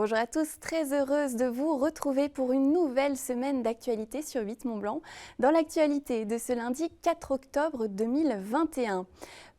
Bonjour à tous, très heureuse de vous retrouver pour une nouvelle semaine d'actualité sur 8 Mont-Blanc. Dans l'actualité de ce lundi 4 octobre 2021.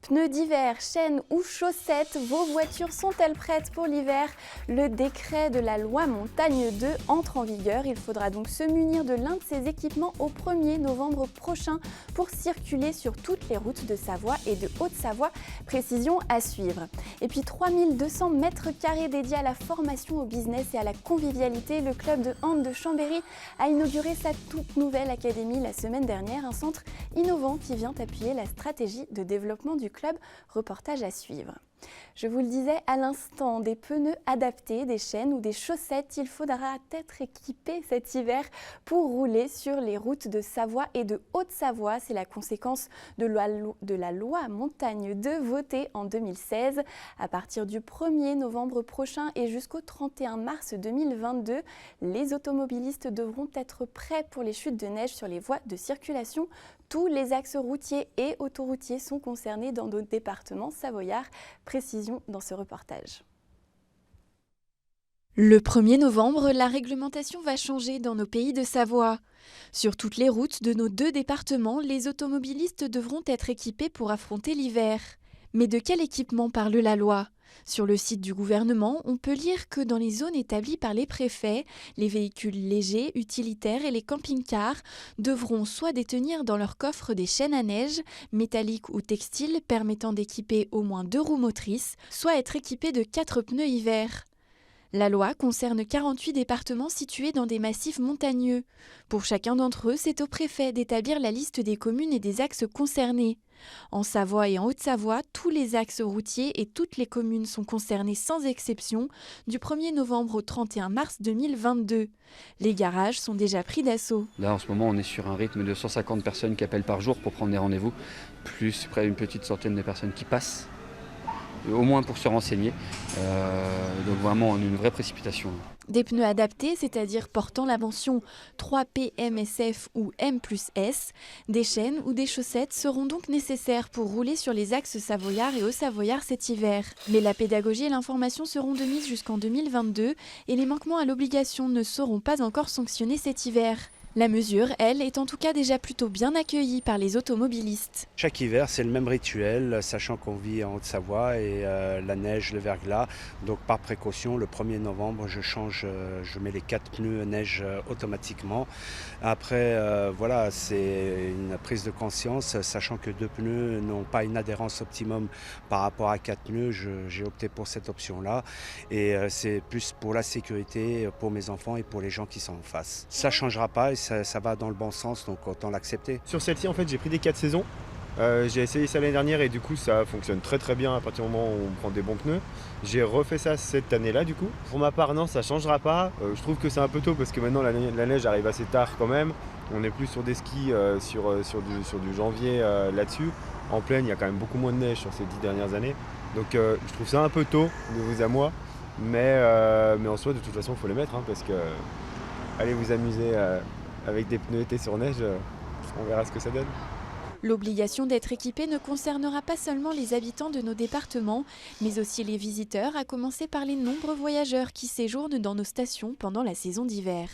Pneus d'hiver, chaînes ou chaussettes, vos voitures sont-elles prêtes pour l'hiver? Le décret de la loi Montagne 2 entre en vigueur. Il faudra donc se munir de l'un de ces équipements au 1er novembre prochain pour circuler sur toutes les routes de Savoie et de Haute-Savoie. Précision à suivre. Et puis 3200 mètres carrés dédiés à la formation au business et à la convivialité. Le club de hand de Chambéry a inauguré sa toute nouvelle académie la semaine dernière. Un centre innovant qui vient appuyer la stratégie de développement du club. Reportage à suivre. Je vous le disais à l'instant, des pneus adaptés, des chaînes ou des chaussettes, il faudra être équipé cet hiver pour rouler sur les routes de Savoie et de Haute-Savoie. C'est la conséquence de la loi Montagne 2 votée en 2016. À partir du 1er novembre prochain et jusqu'au 31 mars 2022, les automobilistes devront être prêts pour les chutes de neige sur les voies de circulation. Tous les axes routiers et autoroutiers sont concernés dans nos départements savoyards. Précision dans ce reportage. Le 1er novembre, la réglementation va changer dans nos pays de Savoie. Sur toutes les routes de nos deux départements, les automobilistes devront être équipés pour affronter l'hiver. Mais de quel équipement parle la loi ? Sur le site du gouvernement, on peut lire que dans les zones établies par les préfets, les véhicules légers, utilitaires et les camping-cars devront soit détenir dans leur coffre des chaînes à neige, métalliques ou textiles permettant d'équiper au moins 2 roues motrices, soit être équipés de 4 pneus hiver. La loi concerne 48 départements situés dans des massifs montagneux. Pour chacun d'entre eux, c'est au préfet d'établir la liste des communes et des axes concernés. En Savoie et en Haute-Savoie, tous les axes routiers et toutes les communes sont concernés sans exception du 1er novembre au 31 mars 2022. Les garages sont déjà pris d'assaut. Là, en ce moment, on est sur un rythme de 150 personnes qui appellent par jour pour prendre des rendez-vous, plus près d'une petite centaine de personnes qui passent, au moins pour se renseigner. Donc vraiment, une vraie précipitation. Des pneus adaptés, c'est-à-dire portant la mention 3P MSF ou M+S, des chaînes ou des chaussettes seront donc nécessaires pour rouler sur les axes savoyards et haut-savoyards cet hiver. Mais la pédagogie et l'information seront de mise jusqu'en 2022 et les manquements à l'obligation ne seront pas encore sanctionnés cet hiver. La mesure, elle, est en tout cas déjà plutôt bien accueillie par les automobilistes. Chaque hiver, c'est le même rituel, sachant qu'on vit en Haute-Savoie et la neige, le verglas. Donc par précaution, le 1er novembre, je mets les 4 pneus neige automatiquement. Après, voilà, c'est une prise de conscience, sachant que 2 pneus n'ont pas une adhérence optimum par rapport à 4 pneus. J'ai opté pour cette option-là. Et c'est plus pour la sécurité, pour mes enfants et pour les gens qui sont en face. Ça ne changera pas. Ça va dans le bon sens, donc autant l'accepter. Sur celle-ci, en fait, j'ai pris des 4 saisons. J'ai essayé ça l'année dernière et du coup, ça fonctionne très très bien à partir du moment où on prend des bons pneus. J'ai refait ça cette année-là, du coup. Pour ma part, non, ça ne changera pas. Je trouve que c'est un peu tôt parce que maintenant, la neige arrive assez tard quand même. On n'est plus sur des skis sur du janvier là-dessus. En plaine, il y a quand même beaucoup moins de neige sur ces 10 dernières années. Donc, je trouve ça un peu tôt de vous à moi. Mais en soi, de toute façon, il faut les mettre parce que allez vous amuser avec des pneus été sur neige, on verra ce que ça donne. L'obligation d'être équipé ne concernera pas seulement les habitants de nos départements, mais aussi les visiteurs, à commencer par les nombreux voyageurs qui séjournent dans nos stations pendant la saison d'hiver.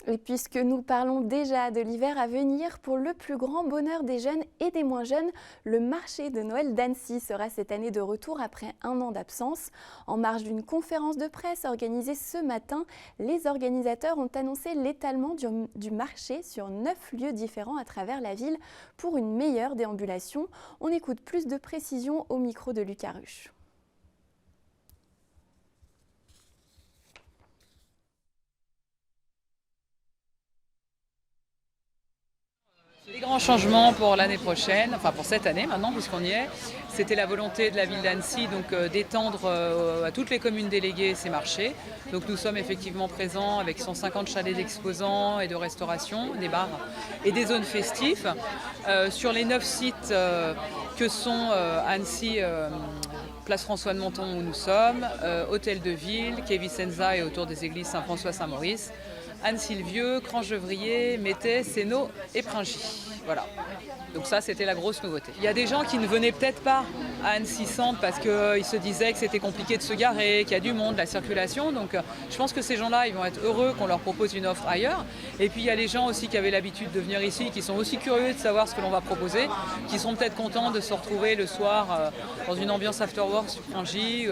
Et puisque nous parlons déjà de l'hiver à venir, pour le plus grand bonheur des jeunes et des moins jeunes, le marché de Noël d'Annecy sera cette année de retour après un an d'absence. En marge d'une conférence de presse organisée ce matin, les organisateurs ont annoncé l'étalement du marché sur 9 lieux différents à travers la ville pour une meilleure déambulation. On écoute plus de précisions au micro de Lucas Ruche. Les grands changements pour l'année prochaine, enfin pour cette année maintenant puisqu'on y est, c'était la volonté de la ville d'Annecy d'étendre à toutes les communes déléguées ces marchés. Donc nous sommes effectivement présents avec 150 chalets d'exposants et de restauration, des bars et des zones festives. Sur les 9 sites que sont Annecy, place François de Menton où nous sommes, Hôtel de Ville, quai Vicenza et autour des églises Saint-François-Saint-Maurice, Anne-Sylvieux, Cranchevrier, Métais, Sénaux et Pringy. Voilà. Donc ça, c'était la grosse nouveauté. Il y a des gens qui ne venaient peut-être pas à Annecy Centre parce qu'ils se disaient que c'était compliqué de se garer, qu'il y a du monde, de la circulation. Donc je pense que ces gens-là, ils vont être heureux qu'on leur propose une offre ailleurs. Et puis il y a les gens aussi qui avaient l'habitude de venir ici, qui sont aussi curieux de savoir ce que l'on va proposer, qui sont peut-être contents de se retrouver le soir dans une ambiance afterwork sur Frangy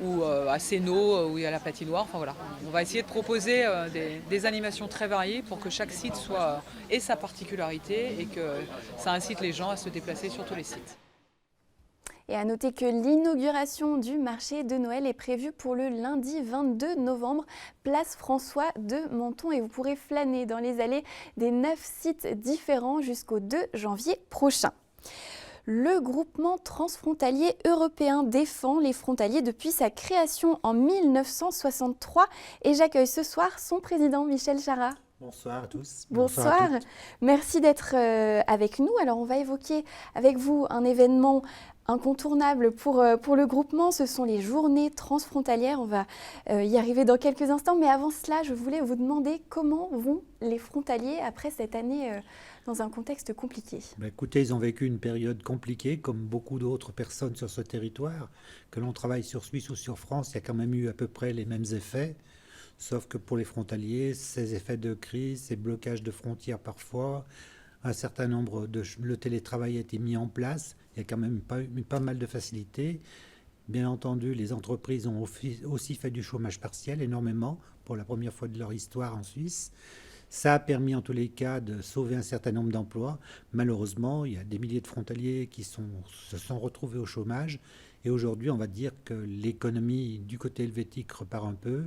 ou à Sénaux, où il y a la patinoire. Enfin voilà, on va essayer de proposer des animations très variées pour que chaque site ait sa particularité et que ça incite les gens à se déplacer sur tous les sites. Et à noter que l'inauguration du marché de Noël est prévue pour le lundi 22 novembre, place François de Menton. Et vous pourrez flâner dans les allées des 9 sites différents jusqu'au 2 janvier prochain. Le groupement transfrontalier européen défend les frontaliers depuis sa création en 1963 et j'accueille ce soir son président Michel Chara. Bonsoir à tous. Bonsoir. Merci d'être avec nous. Alors on va évoquer avec vous un événement incontournable pour le groupement, ce sont les journées transfrontalières. On va y arriver dans quelques instants, mais avant cela, je voulais vous demander comment vont les frontaliers après cette année dans un contexte compliqué. Écoutez, ils ont vécu une période compliquée, comme beaucoup d'autres personnes sur ce territoire. Que l'on travaille sur Suisse ou sur France, il y a quand même eu à peu près les mêmes effets. Sauf que pour les frontaliers, ces effets de crise, ces blocages de frontières parfois, un certain nombre le télétravail a été mis en place. Il y a quand même pas mal de facilités. Bien entendu, les entreprises ont aussi fait du chômage partiel énormément, pour la première fois de leur histoire en Suisse. Ça a permis en tous les cas de sauver un certain nombre d'emplois. Malheureusement, il y a des milliers de frontaliers qui se sont retrouvés au chômage. Et aujourd'hui, on va dire que l'économie du côté helvétique repart un peu.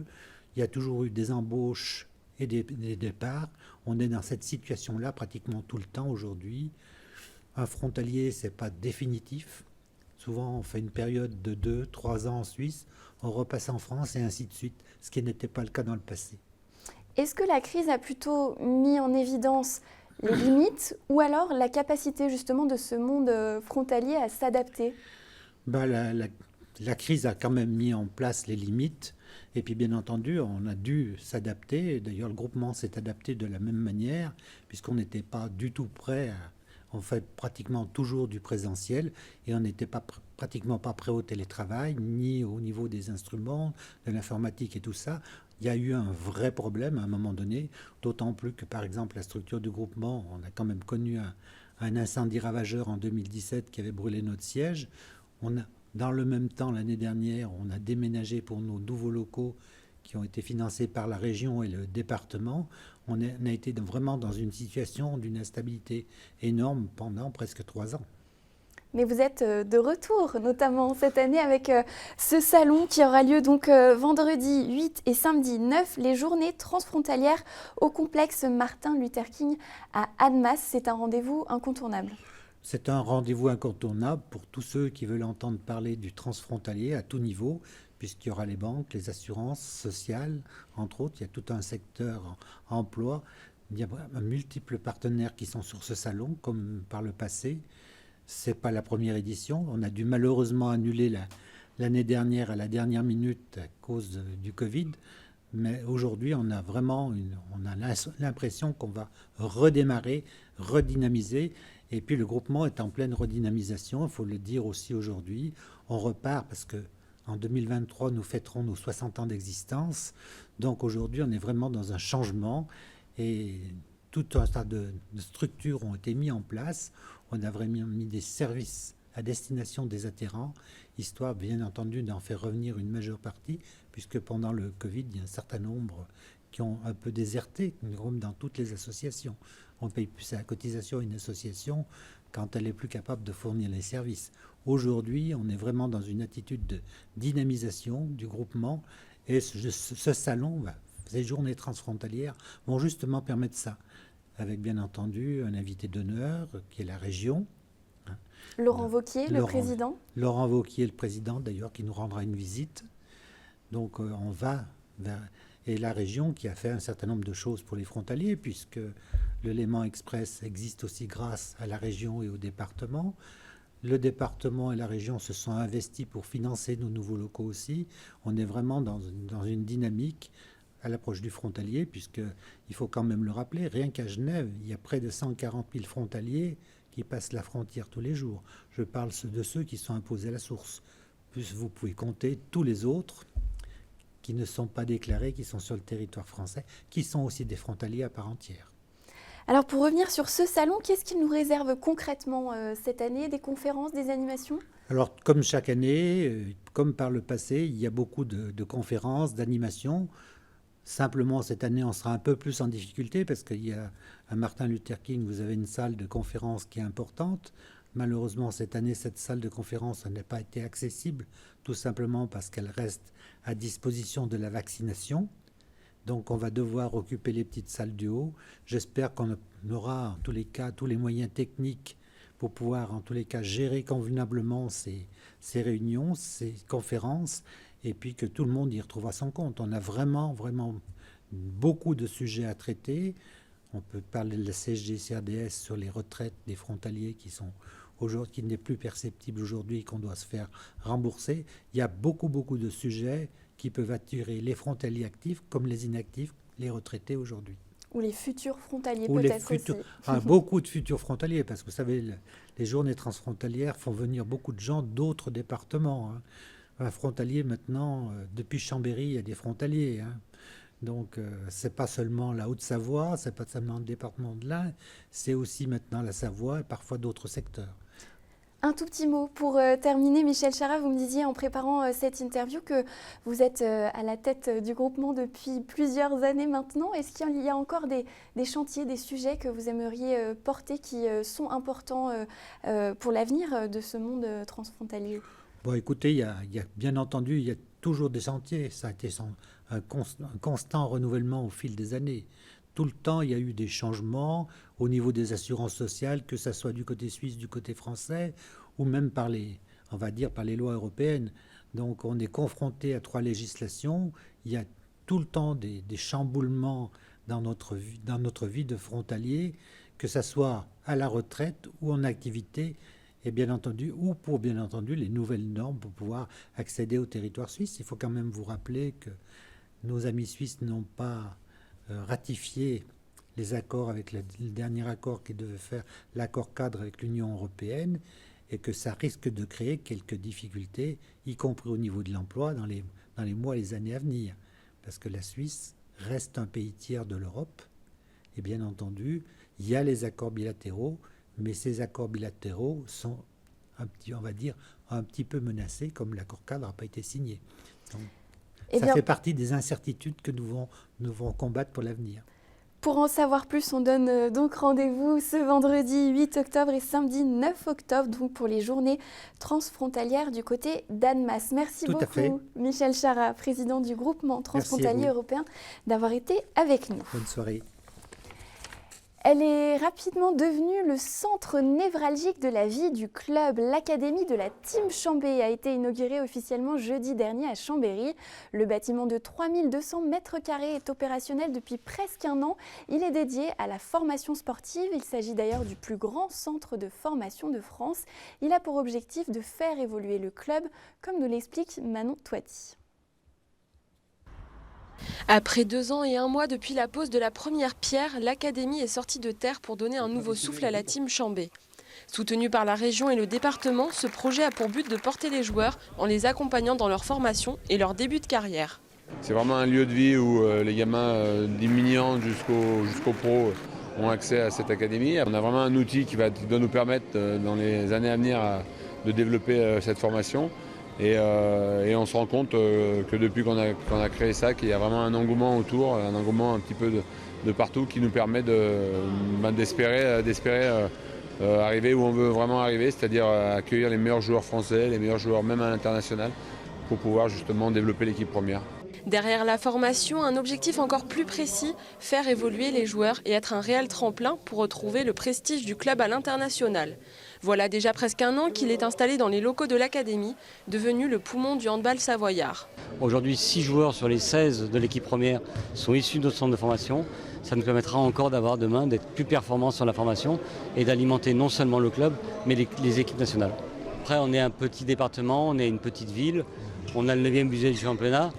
Il y a toujours eu des embauches et des départs. On est dans cette situation-là pratiquement tout le temps aujourd'hui. Un frontalier, ce n'est pas définitif. Souvent, on fait une période de 2-3 ans en Suisse, on repasse en France et ainsi de suite, ce qui n'était pas le cas dans le passé. Est-ce que la crise a plutôt mis en évidence les limites ou alors la capacité justement de ce monde frontalier à s'adapter ? La crise a quand même mis en place les limites. Et puis bien entendu, on a dû s'adapter. D'ailleurs, le groupement s'est adapté de la même manière, puisqu'on n'était pas du tout prêt. On fait pratiquement toujours du présentiel et on n'était pratiquement pas prêt au télétravail, ni au niveau des instruments, de l'informatique et tout ça. Il y a eu un vrai problème à un moment donné, d'autant plus que par exemple la structure du groupement, on a quand même connu un incendie ravageur en 2017 qui avait brûlé notre siège. Dans le même temps, l'année dernière, on a déménagé pour nos nouveaux locaux qui ont été financés par la région et le département. On a été vraiment dans une situation d'une instabilité énorme pendant presque 3 ans. Mais vous êtes de retour, notamment cette année, avec ce salon qui aura lieu donc vendredi 8 et samedi 9, les journées transfrontalières au complexe Martin Luther King à Annemasse. C'est un rendez-vous incontournable. C'est un rendez-vous incontournable pour tous ceux qui veulent entendre parler du transfrontalier à tout niveau, puisqu'il y aura les banques, les assurances sociales, entre autres. Il y a tout un secteur emploi. Il y a multiples partenaires qui sont sur ce salon, comme par le passé. Ce n'est pas la première édition. On a dû malheureusement annuler l'année dernière à la dernière minute à cause du Covid. Mais aujourd'hui, on a l'impression qu'on va redémarrer, redynamiser. Et puis le groupement est en pleine redynamisation, il faut le dire aussi aujourd'hui. On repart parce qu'en 2023, nous fêterons nos 60 ans d'existence. Donc aujourd'hui, on est vraiment dans un changement et tout un tas de structures ont été mis en place. On a vraiment mis des services à destination des adhérents, histoire bien entendu d'en faire revenir une majeure partie, puisque pendant le Covid, il y a un certain nombre qui ont un peu déserté, comme dans toutes les associations. On ne paye plus sa cotisation à une association quand elle n'est plus capable de fournir les services. Aujourd'hui, on est vraiment dans une attitude de dynamisation du groupement et ce salon, ces journées transfrontalières vont justement permettre ça, avec bien entendu un invité d'honneur qui est la région. Laurent Wauquiez, le président. Laurent Wauquiez, le président d'ailleurs, qui nous rendra une visite. Donc on va vers... Et la région qui a fait un certain nombre de choses pour les frontaliers, puisque le Léman Express existe aussi grâce à la région et au département. Le département et la région se sont investis pour financer nos nouveaux locaux aussi. On est vraiment dans une dynamique à l'approche du frontalier, puisqu'il faut quand même le rappeler, rien qu'à Genève, il y a près de 140 000 frontaliers qui passent la frontière tous les jours. Je parle de ceux qui sont imposés à la source. Plus vous pouvez compter tous les autres qui ne sont pas déclarés, qui sont sur le territoire français, qui sont aussi des frontaliers à part entière. Alors pour revenir sur ce salon, qu'est-ce qu'il nous réserve concrètement cette année? Des conférences, des animations? Alors comme chaque année, comme par le passé, il y a beaucoup de conférences, d'animations. Simplement cette année, on sera un peu plus en difficulté parce qu'il y a à Martin Luther King, vous avez une salle de conférence qui est importante. Malheureusement, cette année, cette salle de conférence n'a pas été accessible, tout simplement parce qu'elle reste à disposition de la vaccination. Donc on va devoir occuper les petites salles du haut. J'espère qu'on aura en tous les cas tous les moyens techniques pour pouvoir en tous les cas gérer convenablement ces réunions, ces conférences, et puis que tout le monde y retrouvera son compte. On a vraiment beaucoup de sujets à traiter. On peut parler de la CSG-CRDS sur les retraites des frontaliers qui n'est plus perceptible aujourd'hui et qu'on doit se faire rembourser. Il y a beaucoup de sujets qui peuvent attirer les frontaliers actifs comme les inactifs, les retraités aujourd'hui. Ou les futurs frontaliers Ou peut-être aussi. Beaucoup de futurs frontaliers, parce que vous savez, les journées transfrontalières font venir beaucoup de gens d'autres départements. Un frontalier maintenant, depuis Chambéry, il y a des frontaliers. Donc c'est pas seulement la Haute-Savoie, c'est pas seulement le département de l'Ain, c'est aussi maintenant la Savoie et parfois d'autres secteurs. Un tout petit mot pour terminer. Michel Chara, vous me disiez en préparant cette interview que vous êtes à la tête du groupement depuis plusieurs années maintenant. Est-ce qu'il y a encore des chantiers, des sujets que vous aimeriez porter qui sont importants pour l'avenir de ce monde transfrontalier? Bon, écoutez, il y a bien entendu, il y a toujours des chantiers. Ça a été un constant renouvellement au fil des années. Tout le temps, il y a eu des changements au niveau des assurances sociales, que ce soit du côté suisse, du côté français, ou même par les lois européennes. Donc on est confronté à 3 législations. Il y a tout le temps des chamboulements dans notre vie de frontalier, que ce soit à la retraite ou en activité, et bien entendu les nouvelles normes pour pouvoir accéder au territoire suisse. Il faut quand même vous rappeler que nos amis suisses n'ont pas ratifié les accords avec le dernier accord qui devait faire l'accord cadre avec l'Union européenne, et que ça risque de créer quelques difficultés, y compris au niveau de l'emploi dans les mois et les années à venir. Parce que la Suisse reste un pays tiers de l'Europe, et bien entendu, il y a les accords bilatéraux, mais ces accords bilatéraux sont un petit peu menacés, comme l'accord cadre n'a pas été signé. Donc, ça fait partie des incertitudes que nous devons combattre pour l'avenir. Pour en savoir plus, on donne donc rendez-vous ce vendredi 8 octobre et samedi 9 octobre donc pour les journées transfrontalières du côté d'Annemasse. Merci beaucoup Michel Chara, président du groupement transfrontalier européen, d'avoir été avec nous. Bonne soirée. Elle est rapidement devenue le centre névralgique de la vie du club. L'Académie de la Team Chambé a été inaugurée officiellement jeudi dernier à Chambéry. Le bâtiment de 3200 mètres carrés est opérationnel depuis presque un an. Il est dédié à la formation sportive. Il s'agit d'ailleurs du plus grand centre de formation de France. Il a pour objectif de faire évoluer le club, comme nous l'explique Manon Toiti. Après 2 ans et 1 mois depuis la pose de la première pierre, l'académie est sortie de terre pour donner un nouveau souffle à la Team Chambé. Soutenu par la région et le département, ce projet a pour but de porter les joueurs en les accompagnant dans leur formation et leur début de carrière. C'est vraiment un lieu de vie où les gamins d'imminents jusqu'au pro ont accès à cette académie. On a vraiment un outil qui doit nous permettre dans les années à venir de développer cette formation. Et on se rend compte que depuis qu'on a créé ça, qu'il y a vraiment un engouement autour, un engouement un petit peu de partout qui nous permet d'espérer arriver où on veut vraiment arriver, c'est-à-dire accueillir les meilleurs joueurs français, les meilleurs joueurs même à l'international, pour pouvoir justement développer l'équipe première. Derrière la formation, un objectif encore plus précis, faire évoluer les joueurs et être un réel tremplin pour retrouver le prestige du club à l'international. Voilà déjà presque un an qu'il est installé dans les locaux de l'académie, devenu le poumon du handball savoyard. Aujourd'hui, 6 joueurs sur les 16 de l'équipe première sont issus de notre centre de formation. Ça nous permettra encore d'avoir demain d'être plus performants sur la formation et d'alimenter non seulement le club, mais les équipes nationales. Après, on est un petit département, on est une petite ville, on a le 9e budget du championnat,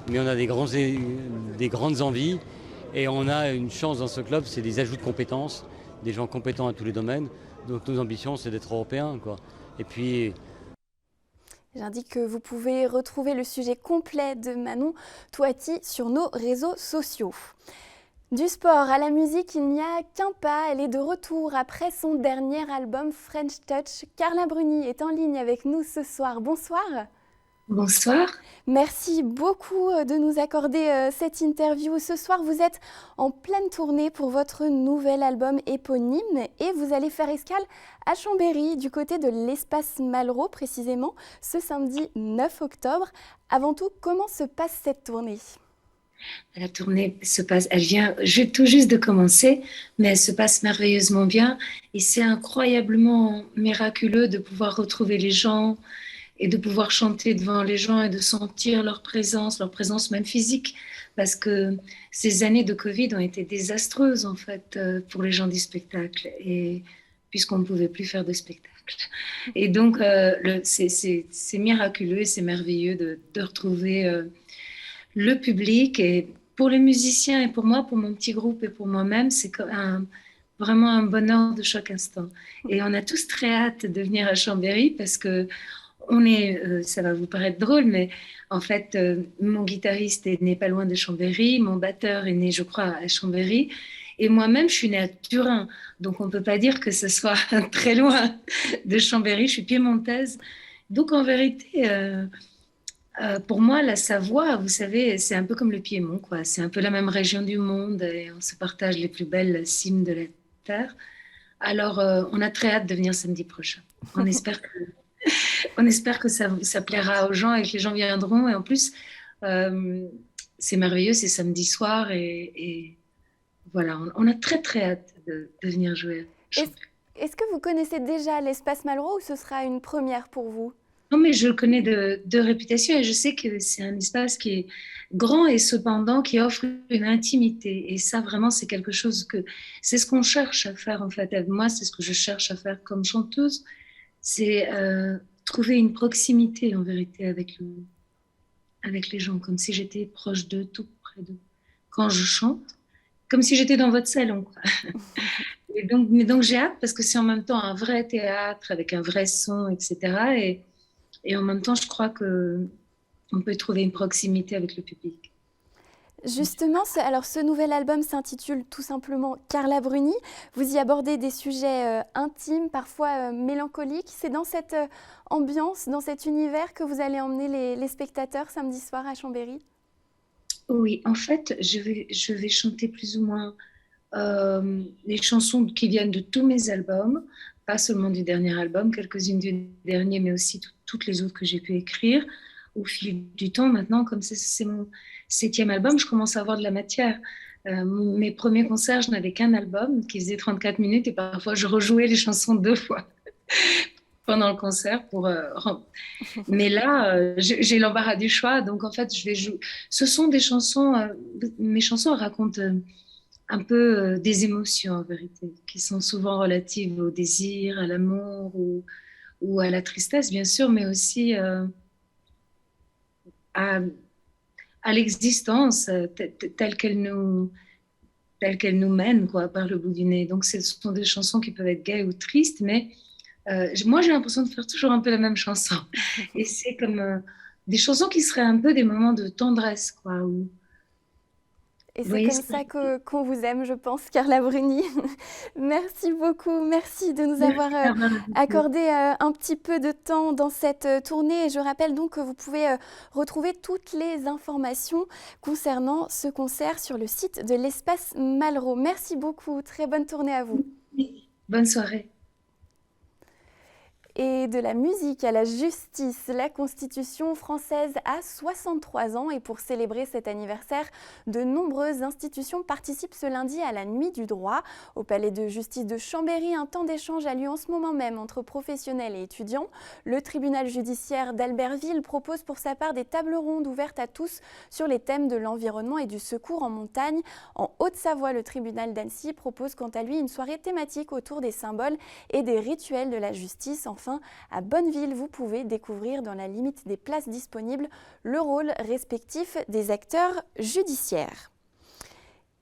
mais on a des grandes envies et on a une chance dans ce club, c'est des ajouts de compétences, des gens compétents à tous les domaines. Donc nos ambitions, c'est d'être européens, quoi. Et puis, J'indique que vous pouvez retrouver le sujet complet de Manon Touati sur nos réseaux sociaux. Du sport à la musique, il n'y a qu'un pas. Elle est de retour après son dernier album French Touch. Carla Bruni est en ligne avec nous ce soir. Bonsoir. Bonsoir. Merci beaucoup de nous accorder cette interview. Ce soir, vous êtes en pleine tournée pour votre nouvel album éponyme et vous allez faire escale à Chambéry, du côté de l'Espace Malraux précisément, ce samedi 9 octobre. Avant tout, comment se passe cette tournée ? La tournée se passe, elle vient tout juste de commencer, mais elle se passe merveilleusement bien et c'est incroyablement miraculeux de pouvoir retrouver les gens et de pouvoir chanter devant les gens et de sentir leur présence même physique, parce que ces années de Covid ont été désastreuses en fait pour les gens du spectacle, et puisqu'on ne pouvait plus faire de spectacle. Et donc c'est miraculeux, c'est merveilleux de retrouver le public, et pour les musiciens et pour moi, pour mon petit groupe et pour moi-même, c'est vraiment un bonheur de chaque instant. Et on a tous très hâte de venir à Chambéry parce que ça va vous paraître drôle, mais en fait, mon guitariste est né pas loin de Chambéry, mon batteur est né, je crois, à Chambéry, et moi-même, je suis née à Turin. Donc, on ne peut pas dire que ce soit très loin de Chambéry, je suis piémontaise. Donc, en vérité, pour moi, la Savoie, vous savez, c'est un peu comme le Piémont, quoi. C'est un peu la même région du monde et on se partage les plus belles cimes de la terre. Alors, on a très hâte de venir samedi prochain. On espère que ça plaira aux gens et que les gens viendront. Et en plus, c'est merveilleux, c'est samedi soir et voilà, on a très très hâte de venir jouer. Est-ce que vous connaissez déjà l'Espace Malraux ou ce sera une première pour vous ? Non, mais je le connais de réputation et je sais que c'est un espace qui est grand et cependant qui offre une intimité. Et ça, vraiment, c'est quelque chose c'est ce qu'on cherche à faire en fait. Moi, c'est ce que je cherche à faire comme chanteuse. C'est trouver une proximité en vérité avec les gens, comme si j'étais proche d'eux, tout près d'eux. Quand je chante, comme si j'étais dans votre salon, quoi. Mais donc j'ai hâte parce que c'est en même temps un vrai théâtre avec un vrai son, etc. Et en même temps, je crois qu'on peut trouver une proximité avec le public. Justement, alors ce nouvel album s'intitule tout simplement Carla Bruni. Vous y abordez des sujets intimes, parfois mélancoliques. C'est dans cette ambiance, dans cet univers que vous allez emmener les spectateurs samedi soir à Chambéry ? Oui, en fait, je vais chanter plus ou moins les chansons qui viennent de tous mes albums, pas seulement du dernier album, quelques-unes du dernier, mais aussi toutes les autres que j'ai pu écrire au fil du temps. Maintenant, comme c'est mon 7e album, je commence à avoir de la matière. Mes premiers concerts, je n'avais qu'un album qui faisait 34 minutes et parfois je rejouais les chansons 2 fois pendant le concert. Mais là, j'ai l'embarras du choix. Donc en fait, je vais jouer. Ce sont des chansons, mes chansons racontent un peu des émotions en vérité, qui sont souvent relatives au désir, à l'amour ou à la tristesse, bien sûr, mais aussi à l'existence telle qu'elle nous mène, quoi, par le bout du nez. Donc, ce sont des chansons qui peuvent être gaies ou tristes, mais moi, j'ai l'impression de faire toujours un peu la même chanson. Et c'est comme des chansons qui seraient un peu des moments de tendresse, quoi. Et c'est comme ça qu'on vous aime, je pense, Carla Bruni. Merci beaucoup, merci de nous avoir accordé un petit peu de temps dans cette tournée. Et je rappelle donc que vous pouvez retrouver toutes les informations concernant ce concert sur le site de l'Espace Malraux. Merci beaucoup, très bonne tournée à vous. Bonne soirée. Et de la musique à la justice, la Constitution française a 63 ans et pour célébrer cet anniversaire, de nombreuses institutions participent ce lundi à la Nuit du droit. Au Palais de justice de Chambéry, un temps d'échange a lieu en ce moment même entre professionnels et étudiants. Le tribunal judiciaire d'Albertville propose pour sa part des tables rondes ouvertes à tous sur les thèmes de l'environnement et du secours en montagne. En Haute-Savoie, le tribunal d'Annecy propose quant à lui une soirée thématique autour des symboles et des rituels de la justice. Enfin, à Bonneville, vous pouvez découvrir dans la limite des places disponibles le rôle respectif des acteurs judiciaires.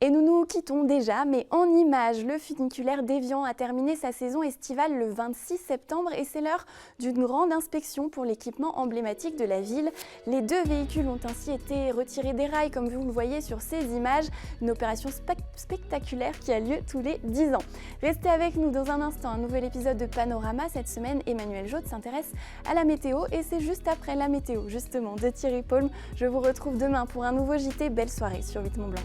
Et nous nous quittons déjà, mais en images, le funiculaire d'Évian a terminé sa saison estivale le 26 septembre et c'est l'heure d'une grande inspection pour l'équipement emblématique de la ville. Les 2 véhicules ont ainsi été retirés des rails, comme vous le voyez sur ces images, une opération spectaculaire qui a lieu tous les 10 ans. Restez avec nous dans un instant, un nouvel épisode de Panorama. Cette semaine, Emmanuel Jaude s'intéresse à la météo et c'est juste après la météo, justement, de Thierry Paulme. Je vous retrouve demain pour un nouveau JT. Belle soirée sur 8 Mont Blanc.